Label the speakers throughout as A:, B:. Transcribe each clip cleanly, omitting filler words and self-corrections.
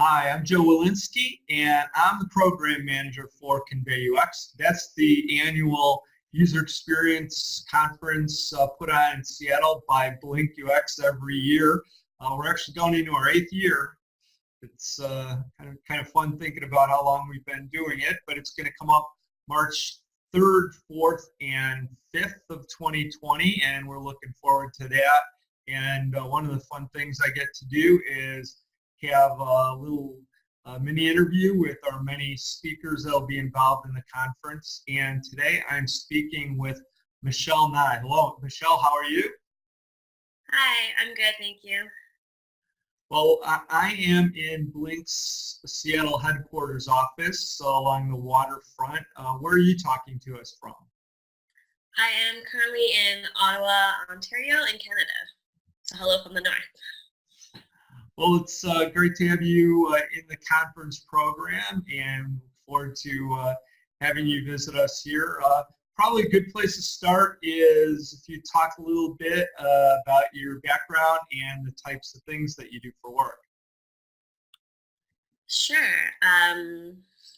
A: Hi, I'm Joe Walensky, and I'm the program manager for ConveyUX. That's the annual user experience conference put on in Seattle by BlinkUX every year. We're actually going into our 8th year. It's kind of fun thinking about how long we've been doing it, but it's going to come up March 3rd, 4th, and 5th of 2020, and we're looking forward to that. And one of the fun things I get to do is have a little mini interview with our many speakers that will be involved in the conference. And today I'm speaking with Michelle Ngai. Hello, Michelle, how are you?
B: Hi, I'm good, thank you.
A: Well, I am in Blink's Seattle headquarters office, so along the waterfront. Where are you talking to us from?
B: I am currently in Ottawa, Ontario in Canada. So hello from the north.
A: Well, it's great to have you in the conference program and look forward to having you visit us here. Probably a good place to start is if you talk a little bit about your background and the types of things that you do for work.
B: Sure.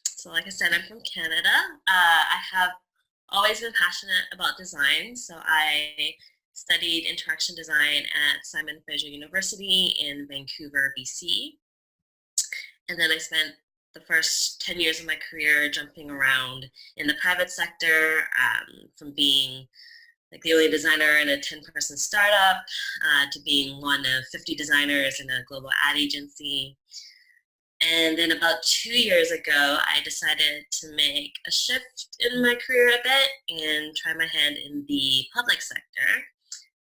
B: So like I said, I'm from Canada. I have always been passionate about design. So I studied interaction design at Simon Fraser University in Vancouver, BC. And then I spent the first 10 years of my career jumping around in the private sector, from being like the only designer in a 10-person startup to being one of 50 designers in a global ad agency. And then about 2 years ago, I decided to make a shift in my career a bit and try my hand in the public sector.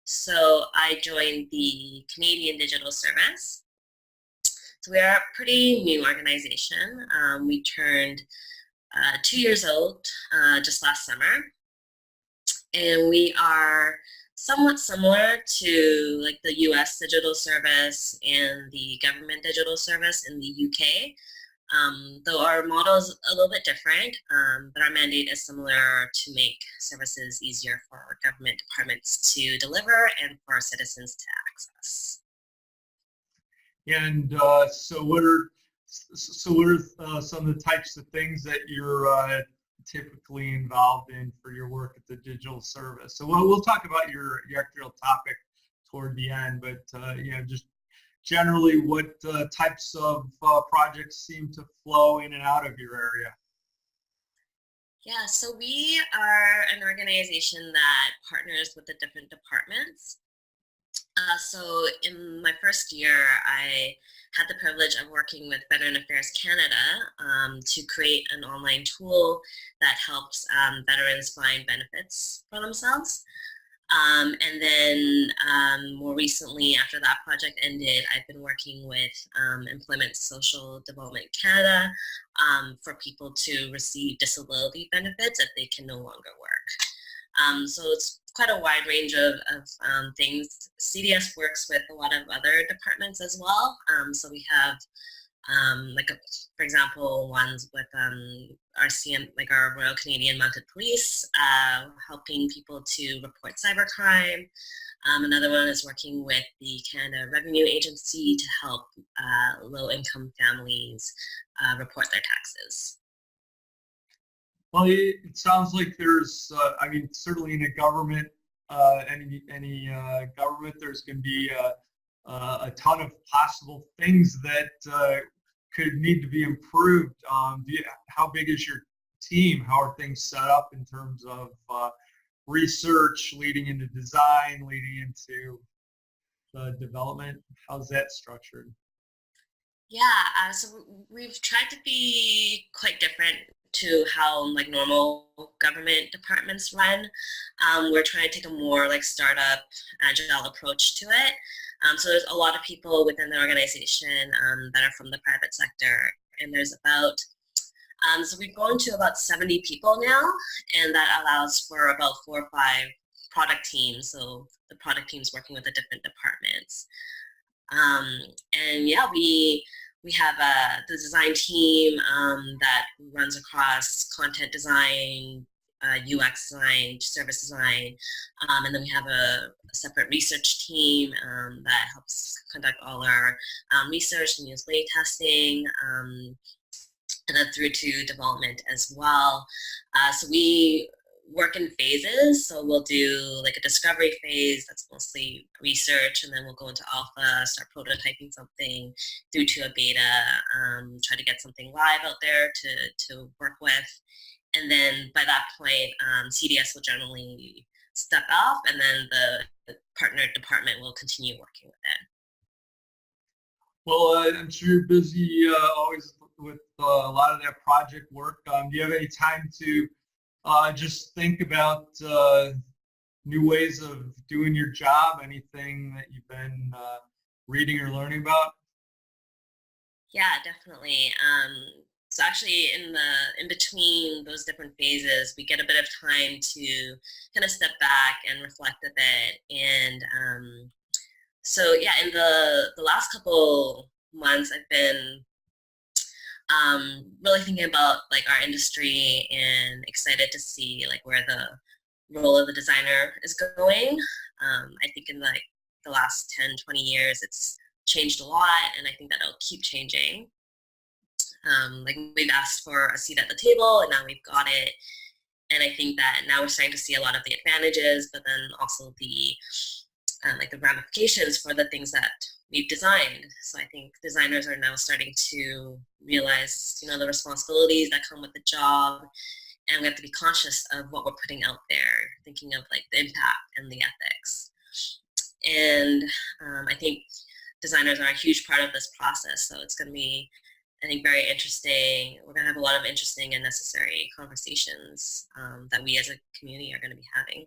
B: So I joined the Canadian Digital Service. So we are a pretty new organization. We turned 2 years old just last summer. And we are somewhat similar to like the US Digital Service and the Government Digital Service in the UK. Though our model is a little bit different, but our mandate is similar to make services easier for government departments to deliver and for citizens to access.
A: And so what are some of the types of things that you're typically involved in for your work at the digital service? So we'll talk about your actual topic toward the end, but just generally what types of projects seem to flow in and out of your area?
B: Yeah, so we are an organization that partners with the different departments. So in my first year, I had the privilege of working with Veteran Affairs Canada to create an online tool that helps veterans find benefits for themselves. And then more recently, after that project ended, I've been working with Employment Social Development Canada for people to receive disability benefits if they can no longer work. So it's quite a wide range of things. CDS works with a lot of other departments as well. So we have for example, ones with RCM, like our Royal Canadian Mounted Police, helping people to report cybercrime. Another one is working with the Canada Revenue Agency to help low-income families report their taxes.
A: Well, it sounds like there's, certainly in a government, any government, there's going to be a ton of possible things that could need to be improved. How big is your team? How are things set up in terms of research, leading into design, leading into development? How's that structured?
B: Yeah, so we've tried to be quite different to how like normal government departments run. We're trying to take a more like startup agile approach to it. So there's a lot of people within the organization that are from the private sector, and there's about so we've grown to about 70 people now, and that allows for about 4 or 5 product teams. So the product teams working with the different departments. And yeah, we have the design team that runs across content design, UX design, service design, and then we have a separate research team that helps conduct all our research and usability testing, and then through to development as well. So we work in phases. So we'll do like a discovery phase that's mostly research, and then we'll go into alpha, start prototyping something, through to a beta, try to get something live out there to work with. And then by that point, CDS will generally step off, and then the partner department will continue working with it.
A: Well, I'm sure you're busy always with a lot of that project work. Do you have any time to just think about new ways of doing your job? Anything that you've been reading or learning about?
B: Yeah, definitely. So actually, in between those different phases, we get a bit of time to kind of step back and reflect a bit. And so yeah, in the last couple months, I've been really thinking about like our industry and excited to see like where the role of the designer is going. I think in like the last 10, 20 years, it's changed a lot, and I think that it'll keep changing. Like we've asked for a seat at the table, and now we've got it. And I think that now we're starting to see a lot of the advantages, but then also the like the ramifications for the things that we've designed. So I think designers are now starting to realize, you know, the responsibilities that come with the job, and we have to be conscious of what we're putting out there, thinking of like the impact and the ethics. And I think designers are a huge part of this process. So it's going to be, I think, very interesting. We're going to have a lot of interesting and necessary conversations that we as a community are going to be having.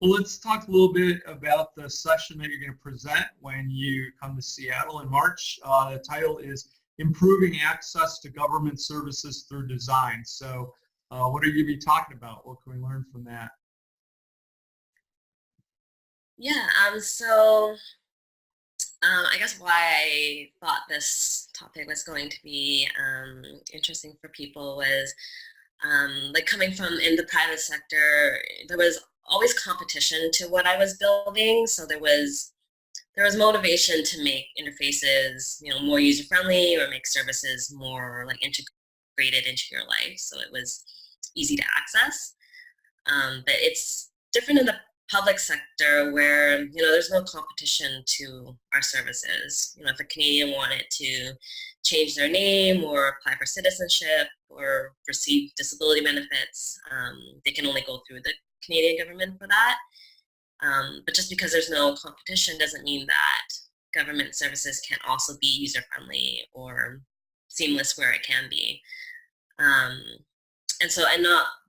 A: Well, let's talk a little bit about the session that you're going to present when you come to Seattle in March. The title is Improving Access to Government Services Through Design. So what are you going to be talking about? What can we learn from that?
B: Yeah, so I guess why I thought this topic was going to be interesting for people was like coming from in the private sector, there was always competition to what I was building. So there was motivation to make interfaces, you know, more user friendly or make services more like integrated into your life, so it was easy to access. But it's different in the public sector where, you know, there's no competition to our services. You know, if a Canadian wanted to change their name or apply for citizenship or receive disability benefits, they can only go through the Canadian government for that. But just because there's no competition doesn't mean that government services can't also be user-friendly or seamless where it can be. And so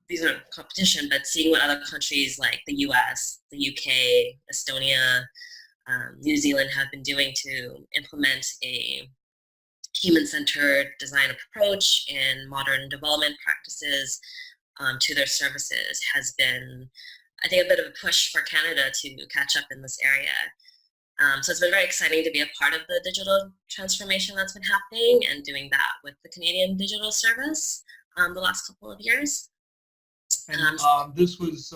B: these aren't competition, but seeing what other countries like the US, the UK, Estonia, New Zealand have been doing to implement a human-centered design approach and modern development practices to their services has been, I think, a bit of a push for Canada to catch up in this area. So it's been very exciting to be a part of the digital transformation that's been happening and doing that with the Canadian Digital Service the last couple of years.
A: And this was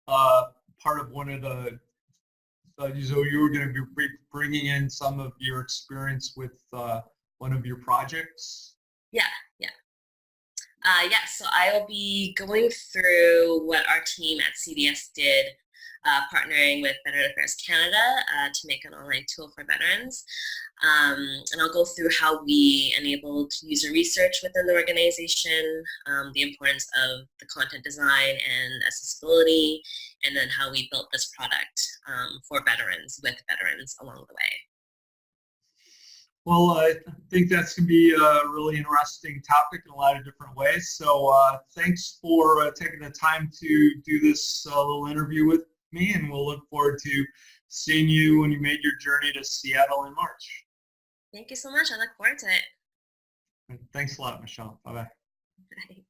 A: part of one of the, so you were going to be bringing in some of your experience with one of your projects?
B: Yeah. So I'll be going through what our team at CDS did, partnering with Veteran Affairs Canada to make an online tool for veterans. And I'll go through how we enabled user research within the organization, the importance of the content design and accessibility, and then how we built this product for veterans, with veterans along the way.
A: Well, I think that's going to be a really interesting topic in a lot of different ways. So thanks for taking the time to do this little interview with me, and we'll look forward to seeing you when you made your journey to Seattle in March.
B: Thank you so much. I look forward to it.
A: Thanks a lot, Michelle. Bye-bye.
B: Bye.